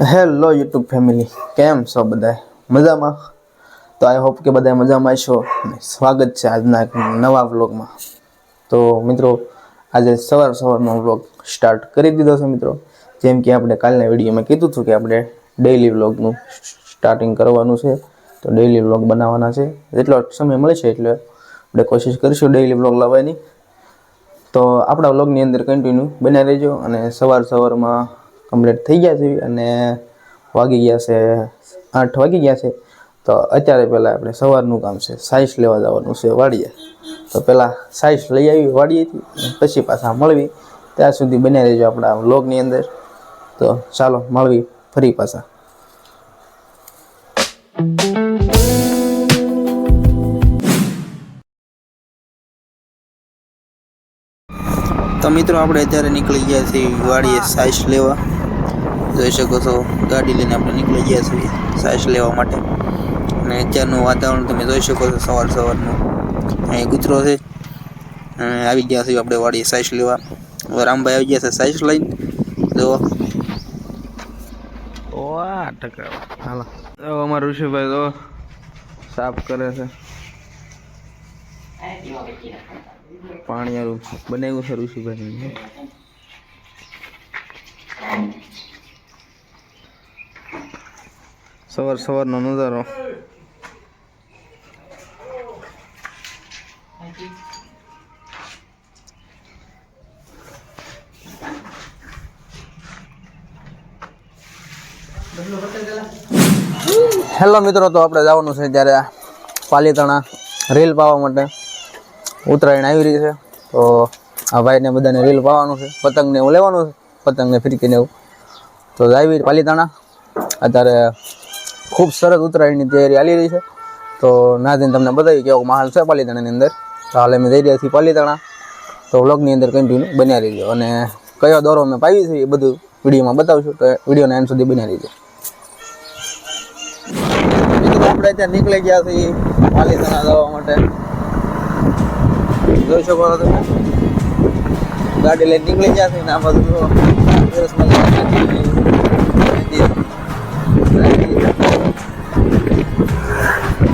Hello YouTube family, કેમ છો બધા? મજામાં? તો આઈ હોપ કે બધા મજામાં છો. સ્વાગત છે આજના એક નવા વ્લોગમાં. તો મિત્રો, આજે સવારનો વ્લોગ સ્ટાર્ટ કરી દીધો છે મિત્રો. જેમ કે આપણે કાલના વિડીયોમાં કીધું હતું કે આપણે ડેઈલી વ્લોગનું સ્ટાર્ટિંગ કરવાનું છે. તો ડેઈલી વ્લોગ બનાવવાના છે. જેટલો સમય મળે છે એટલે આપણે કોશિશ કરીશું ડેઈલી વ્લોગ લાવવાની. તો આપણા વ્લોગની અંદર કન્ટિન્યુ બન્યા રહેજો. અને સવારમાં કમ્પ્લીટ થઈ ગયા છે અને વાગી ગયા છે 8 વાગી ગયા છે. તો અત્યારે પહેલાં આપણે સવારનું કામ છે, સાઈઝ લેવા જવાનું છે વાડીએ. તો પહેલાં સાઈઝ લઈ આવી વાડીએથી, પછી પાછા મળવી. ત્યાં સુધી બન્યા રહેજો આપણા વ્લોગની અંદર. તો ચાલો મળવી ફરી પાછા. તો મિત્રો, આપણે અત્યારે નીકળી ગયા છીએ વાડીએ સાઈઝ લેવા. જોઈ શકો છો, ગાડી લઈને આપણે નીકળી ગયા છીએ સાઈઝ લેવા માટે. અને અત્યારનું વાતાવરણ તમે જોઈ શકો છો, સવારનું. અહીં કૂતરો છે. આવી ગયા છીએ આપણે વાડીએ સાઈઝ લેવા. રામભાઈ આવી ગયા છે સાઈઝ લઈને. જો વાહ ટકા હાલો, અમારા ઋષિભાઈ તો સાફ કરે છે. પાણીયારું બનાવ્યું છે ઋષિભાઈ. સવારનો નજારો. હેલો મિત્રો, તો આપણે જવાનું છે ત્યારે પાલીતાણા રીલ પાવા માટે. ઉત્તરાયણ આવી રહી છે, તો આ ભાઈને બધાને રીલ પાવાનું છે. પતંગને એવું લેવાનું છે, પતંગને ફિરકીને એવું. તો આવી પાલીતાણા. અત્યારે ખૂબ સરસ ઉત્તરાયણની તૈયારી ચાલી રહી છે. તો ના જઈને તમને બતાવી કેવો માહોલ છે પાલીતાણાની અંદર. તો હાલ અમે જઈ રહ્યા છીએ પાલીતાણા. તો વ્લોગની અંદર કન્ટિન્યુ બન્યા રહીજો. અને કયો દોરો અમે પાવી છે એ બધું વિડીયોમાં બતાવશું. તો વિડીયોના એન્ડ સુધી બન્યા રહીજો. આપણે ત્યાં નીકળી ગયા છીએ પાલીતાણા જવા માટે. જોઈ શકો છો તમે, ગાડી લઈને નીકળી ગયા છે. ને આ બધું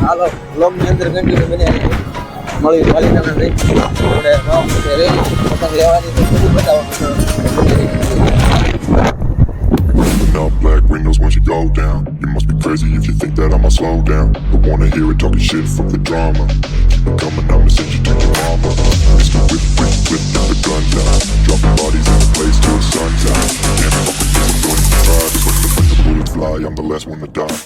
હાલો વ્લોગની અંદર કન્ટિન્યુ બન્યા મળ્યું. પાલીતાણા જઈ આપણે પતંગ લેવાની તો બધું બતાવવાનું. Black windows once you go down. You must be crazy if you think that I'ma slow down. Don't wanna hear it talking shit from the drama. Keep it coming, I'ma send you to your mama. Mr. Whip, whip, the guns out. Dropping bodies in the place till the sun's out. Can't fuck with this, I'm going to try. Because when the bullets fly, I'm the last one to die.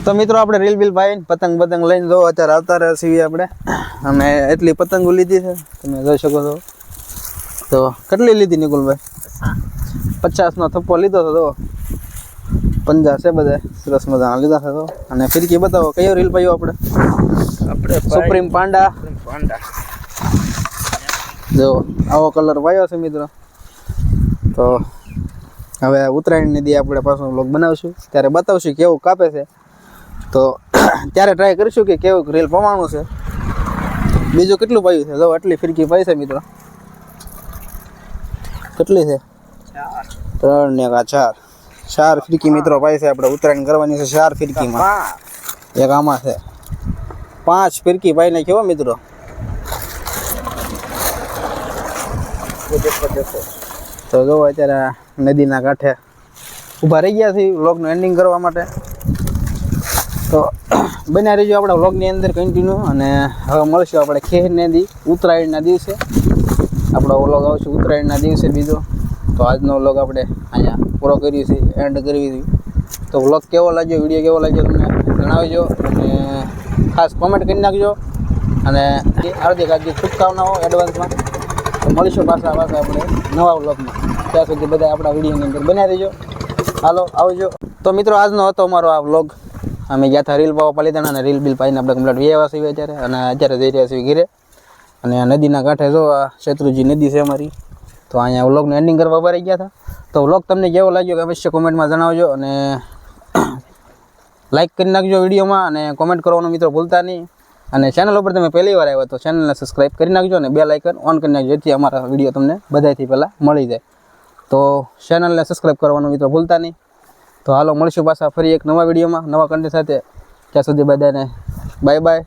તો મિત્રો, આપણે reel bill પાઈને પતંગ લઈને જો અત્યારે આવતા રહ્યા છીએ આપણે. અને એટલી પતંગો લીધી છે તમે જોઈ શકો છો. તો કેટલી લીધી નિકુલભાઈ? 50નો થપ્પો લીધો હતો. તો 50 છે બધા સરસ મજાના લીધા છે. તો અને ફિરકી બતાવો, કયો રીલ પાયો આપણે? સુપ્રીમ પાંડા. જો આવો કલર પાયો છે મિત્રો. તો હવે ઉત્તરાયણની દી આપણે પાછો વ્લોગ બનાવશું, ત્યારે બતાવશું કેવું કાપે છે. તો ત્યારે ટ્રાય કરીશું કે કેવું રીલ પવાણું છે. બીજું કેટલું પાયું છે? જો આટલી ફિરકી પાઈ છે મિત્રો. કેટલી છે? 3 ને 4 ફિરકી મિત્રો પાઈ છે. આપણે ઉત્તરાયણ કરવાની છે 4 ફિરકીમાં. એક આમાં છે 5 ફિરકી પાઈ નાખ્યો મિત્રો. તો જો અત્યારે નદીના કાંઠે ઊભા રહી ગયા છીએ વ્લોગનું એન્ડિંગ કરવા માટે. તો બન્યા રહીજો આપણા વ્લોગની અંદર કન્ટિન્યુ. અને હવે મળશું આપણે ખેરને દી ઉત્તરાયણના દિવસે. આપણો વ્લોગ આવશે ઉત્તરાયણના દિવસે બીજો. તો આજનો વ્લોગ આપણે અહીંયા પૂરો કર્યો છે, એન્ડ કરવી હતી. તો વ્લોગ કેવો લાગ્યો, વિડીયો કેવો લાગ્યો તમને જણાવજો. અને ખાસ કોમેન્ટ કરી નાખજો. અને હાર્દિક શુભકામનાઓ એડવાન્સમાં. તો મળીશું પાછા આપણે નવા વ્લોગમાં. ત્યાં સુધી બધા આપણા વિડીયોની અંદર બન્યા રહેજો. હાલો આવજો. તો મિત્રો આજનો હતો અમારો આ વ્લોગ. અમે ગયા હતા રીલ પાવા પાલીતાણા અને રીલ બિલ પાઈને આપણે કમ્પ્લીટ વ્યવહાર છીએ અત્યારે. અને અત્યારે જઈ રહ્યા છીએ ઘરે. અને આ નદીના કાંઠે જો આ શેત્રુજી નદી છે અમારી. તો અહીંયા વ્લોગનું એન્ડિંગ કરવા ઉભા રહી ગયા હતા. તો વ્લોગ તમને કેવો લાગ્યો કે અવશ્ય કોમેન્ટમાં જણાવજો. અને લાઈક કરી નાખજો વિડીયોમાં અને કોમેન્ટ કરવાનું મિત્રો ભૂલતા નહીં. અને ચેનલ ઉપર તમે પહેલી વાર આવ્યો તો ચેનલને સબસ્ક્રાઈબ કરી નાખજો અને બેલ આઇકન ઓન કરી નાખજો, જેથી અમારા વિડીયો તમને બધાથી પહેલાં મળી જાય. તો ચેનલને સબસ્ક્રાઈબ કરવાનું મિત્રો ભૂલતા નહીં. તો હાલો મળીશું પાછા ફરી એક નવા વિડીયોમાં નવા કન્ટેન્ટ સાથે. ત્યાં સુધી બધાને બાય બાય.